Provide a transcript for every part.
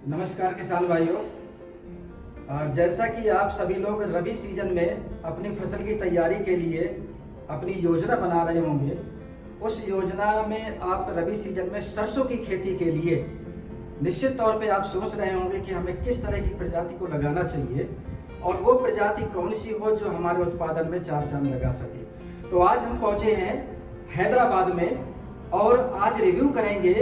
नमस्कार किसान भाइयों। जैसा कि आप सभी लोग रबी सीजन में अपनी फसल की तैयारी के लिए अपनी योजना बना रहे होंगे, उस योजना में आप रबी सीजन में सरसों की खेती के लिए निश्चित तौर पे आप सोच रहे होंगे कि हमें किस तरह की प्रजाति को लगाना चाहिए और वो प्रजाति कौन सी हो जो हमारे उत्पादन में चार चांद लगा सके। तो आज हम पहुंचे हैं हैदराबाद में और आज रिव्यू करेंगे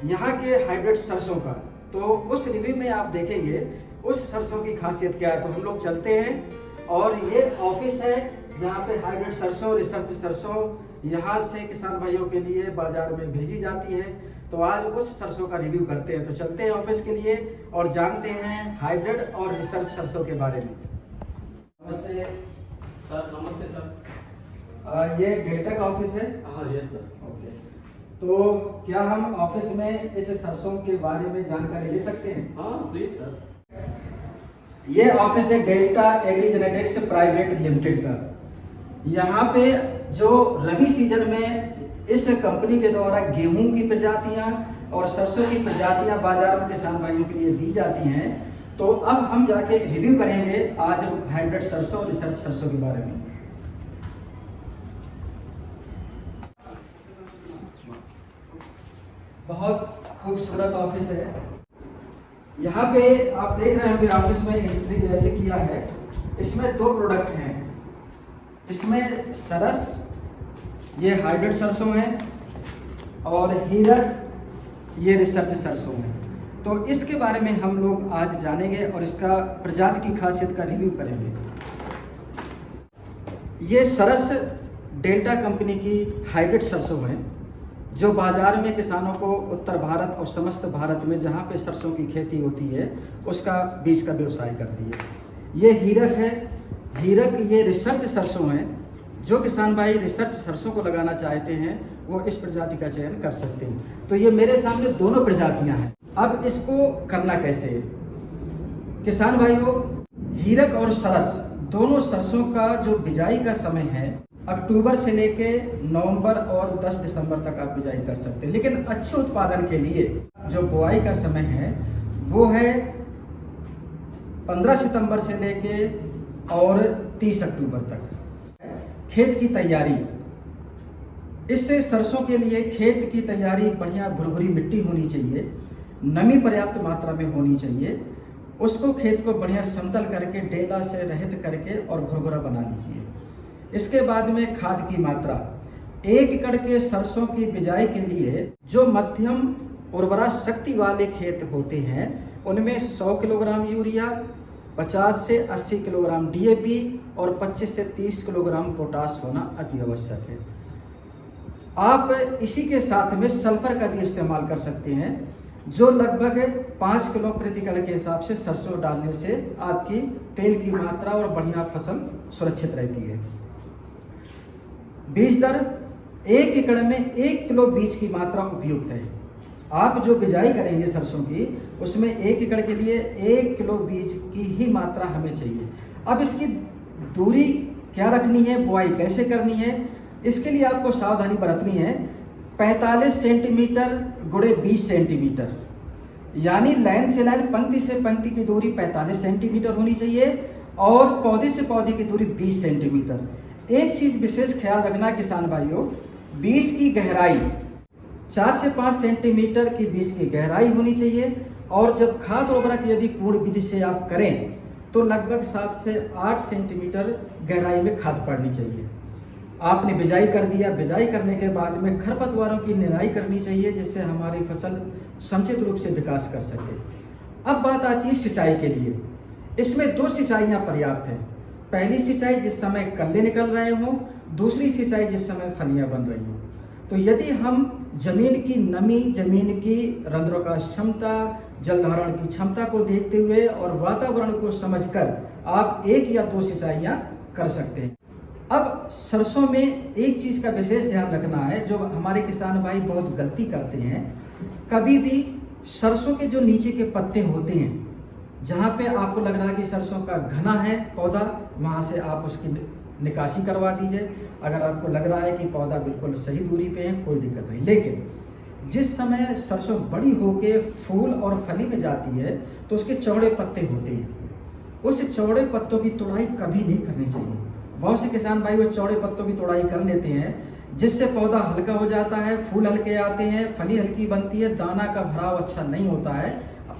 यहाँ के हाइब्रिड सरसों का। तो उस रिव्यू में आप देखेंगे उस सरसों की खासियत क्या है। तो हम लोग चलते हैं और ये ऑफिस है जहाँ पे हाइब्रिड सरसों, रिसर्च सरसों यहाँ से किसान भाइयों के लिए बाजार में भेजी जाती है। तो आज उस सरसों का रिव्यू करते हैं। तो चलते हैं ऑफिस के लिए और जानते हैं हाइब्रिड और रिसर्च सरसों के बारे में। नमस्ते सर। नमस्ते सर। ये डेल्टा का ऑफिस है? हाँ यस सर। ओके, तो क्या हम ऑफिस में इस सरसों के बारे में जानकारी ले सकते हैं? हाँ प्लीज सर। ये ऑफिस है Delta agri genetics private limited का। यहाँ पे जो रबी सीजन में इस कंपनी के द्वारा गेहूं की प्रजातियां और सरसों की प्रजातियां बाजार में किसान भाइयों के लिए दी जाती हैं। तो अब हम जाके रिव्यू करेंगे आज हाइब्रिड सरसों और रिसर्च सरसों के बारे में। बहुत खूबसूरत ऑफिस है। यहाँ पे आप देख रहे होंगे ऑफिस में एंट्री जैसे किया है, इसमें दो प्रोडक्ट हैं। इसमें सरस, ये हाइब्रिड सरसों है, और हीरक, ये रिसर्च सरसों है। तो इसके बारे में हम लोग आज जानेंगे और इसका प्रजाति की खासियत का रिव्यू करेंगे। ये सरस डेल्टा कंपनी की हाइब्रिड सरसों है जो बाजार में किसानों को उत्तर भारत और समस्त भारत में जहाँ पे सरसों की खेती होती है उसका बीज का व्यवसाय करती है। ये हीरक है। हीरक ये रिसर्च सरसों है। जो किसान भाई रिसर्च सरसों को लगाना चाहते हैं वो इस प्रजाति का चयन कर सकते हैं। तो ये मेरे सामने दोनों प्रजातियां हैं। अब इसको करना कैसे है? किसान भाइयों, हीरक और सरस दोनों सरसों का जो बिजाई का समय है अक्टूबर से लेके नवंबर और 10 दिसंबर तक आप बिजाई कर सकते हैं। लेकिन अच्छे उत्पादन के लिए जो बुआई का समय है वो है 15 सितंबर से लेके और 30 अक्टूबर तक। खेत की तैयारी, इससे सरसों के लिए खेत की तैयारी बढ़िया भुरभुरी मिट्टी होनी चाहिए, नमी पर्याप्त मात्रा में होनी चाहिए। उसको खेत को बढ़िया समतल करके डेला से रहित करके और भुरभुरा बना लीजिए। इसके बाद में खाद की मात्रा, 1 एकड़ के सरसों की बिजाई के लिए जो मध्यम उर्वरा शक्ति वाले खेत होते हैं उनमें 100 किलोग्राम यूरिया, 50 से 80 किलोग्राम डीएपी और 25 से 30 किलोग्राम पोटाश होना अति आवश्यक है। आप इसी के साथ में सल्फर का भी इस्तेमाल कर सकते हैं जो लगभग 5 किलो प्रति एकड़ के हिसाब से सरसों डालने से आपकी तेल की मात्रा और बढ़िया फसल सुरक्षित रहती है। बीज दर, 1 एकड़ में 1 किलो बीज की मात्रा उपयुक्त है। आप जो बिजाई करेंगे सरसों की उसमें 1 एकड़ के लिए 1 किलो बीज की ही मात्रा हमें चाहिए। अब इसकी दूरी क्या रखनी है, बुआई कैसे करनी है, इसके लिए आपको सावधानी बरतनी है। 45 सेंटीमीटर गुणे 20 सेंटीमीटर, यानी लाइन से लाइन, पंक्ति से पंक्ति की दूरी 45 सेंटीमीटर होनी चाहिए और पौधे से पौधे की दूरी 20 सेंटीमीटर। एक चीज विशेष ख्याल रखना किसान भाइयों, बीज की गहराई 4 से 5 सेंटीमीटर की बीज की गहराई होनी चाहिए। और जब खाद उर्वरक यदि पूर्ण विधि से आप करें तो लगभग 7 से 8 सेंटीमीटर गहराई में खाद पड़नी चाहिए। आपने बिजाई कर दिया, बिजाई करने के बाद में खरपतवारों की निराई करनी चाहिए जिससे हमारी फसल समुचित रूप से विकास कर सके। अब बात आती है सिंचाई के लिए। इसमें 2 सिंचाइयाँ पर्याप्त हैं। पहली सिंचाई जिस समय कल्ले निकल रहे हों, दूसरी सिंचाई जिस समय फलियां बन रही हों। तो यदि हम जमीन की नमी, जमीन की रंध्रों का क्षमता, जल धारण की क्षमता को देखते हुए और वातावरण को समझकर आप 1 या 2 सिंचाइयां कर सकते हैं। अब सरसों में एक चीज का विशेष ध्यान रखना है जो हमारे किसान भाई बहुत गलती करते हैं। कभी भी सरसों के जो नीचे के पत्ते होते हैं, जहाँ पे आपको लग रहा है कि सरसों का घना है पौधा, वहाँ से आप उसकी निकासी करवा दीजिए। अगर आपको लग रहा है कि पौधा बिल्कुल सही दूरी पे है, कोई दिक्कत नहीं। लेकिन जिस समय सरसों बड़ी होके फूल और फली में जाती है तो उसके चौड़े पत्ते होते हैं। उस चौड़े पत्तों की तोड़ाई कभी नहीं करनी चाहिए। बहुत से किसान भाई वो चौड़े पत्तों की तोड़ाई कर लेते हैं, जिससे पौधा हल्का हो जाता है, फूल हल्के आते हैं, फली हल्की बनती है, दाना का भराव अच्छा नहीं होता है,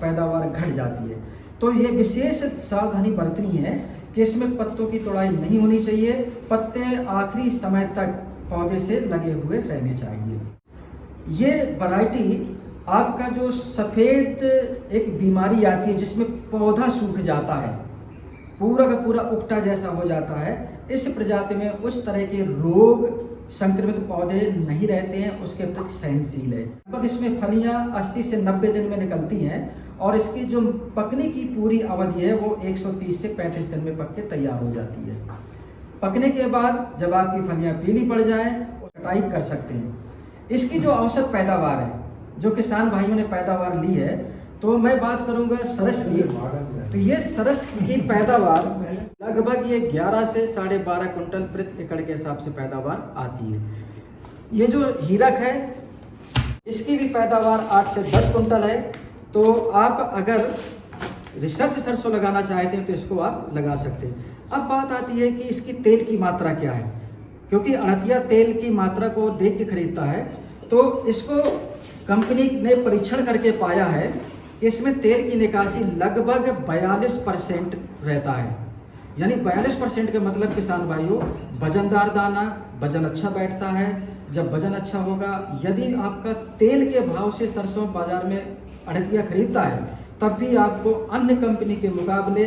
पैदावार घट जाती है। तो ये विशेष सावधानी बरतनी है कि इसमें पत्तों की तोड़ाई नहीं होनी चाहिए। पत्ते आखिरी समय तक पौधे से लगे हुए रहने चाहिए। ये वैरायटी आपका जो सफ़ेद एक बीमारी आती है जिसमें पौधा सूख जाता है, पूरा का पूरा उकटा जैसा हो जाता है, इस प्रजाति में उस तरह के रोग संक्रमित पौधे नहीं रहते हैं, उसके प्रति सहनशील है। लगभग इसमें फलियां 80 से 90 दिन में निकलती हैं और इसकी जो पकने की पूरी अवधि है वो 130 से 35 दिन में पक के तैयार हो जाती है। पकने के बाद जब आपकी फलियां पीली पड़ जाएं तो कटाई कर सकते हैं। इसकी जो औसत पैदावार है, जो किसान भाइयों ने पैदावार ली है, तो मैं बात करूंगा सरस की। तो ये सरस की पैदावार लगभग ये 11 से 12.5 कुंटल प्रति एकड़ के हिसाब से पैदावार आती है। ये जो हीरक है इसकी भी पैदावार 8 से 10 कुंटल है। तो आप अगर रिसर्च सरसों लगाना चाहते हैं तो इसको आप लगा सकते हैं। अब बात आती है कि इसकी तेल की मात्रा क्या है, क्योंकि अड़तिया तेल की मात्रा को देख के खरीदता है। तो इसको कंपनी ने परीक्षण करके पाया है कि इसमें तेल की निकासी लगभग 42% रहता है। यानी 42% का मतलब किसान भाइयों, वजनदार दाना, वजन अच्छा बैठता है। जब वजन अच्छा होगा, यदि आपका तेल के भाव से सरसों बाजार में अड़तिया खरीदता है, तब भी आपको अन्य कंपनी के मुकाबले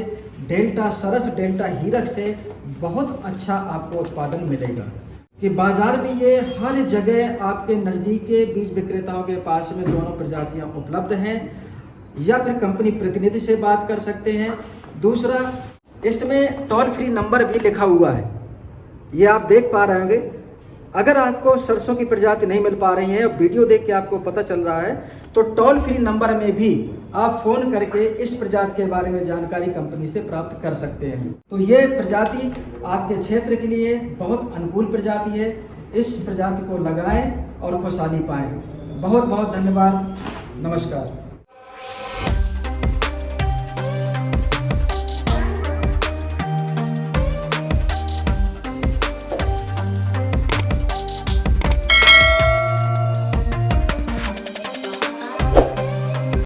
डेल्टा सरस, डेल्टा हीरक से बहुत अच्छा आपको उत्पादन मिलेगा। कि बाजार में ये हर जगह आपके नज़दीक के बीज विक्रेताओं के पास में दोनों प्रजातियां उपलब्ध हैं, या फिर कंपनी प्रतिनिधि से बात कर सकते हैं। दूसरा, इसमें टोल फ्री नंबर भी लिखा हुआ है, ये आप देख पा रहे होंगे। अगर आपको सरसों की प्रजाति नहीं मिल पा रही है, वीडियो देख के आपको पता चल रहा है, तो टोल फ्री नंबर में भी आप फ़ोन करके इस प्रजाति के बारे में जानकारी कंपनी से प्राप्त कर सकते हैं। तो ये प्रजाति आपके क्षेत्र के लिए बहुत अनुकूल प्रजाति है। इस प्रजाति को लगाएं और खुशहाली पाएं। बहुत बहुत धन्यवाद। नमस्कार।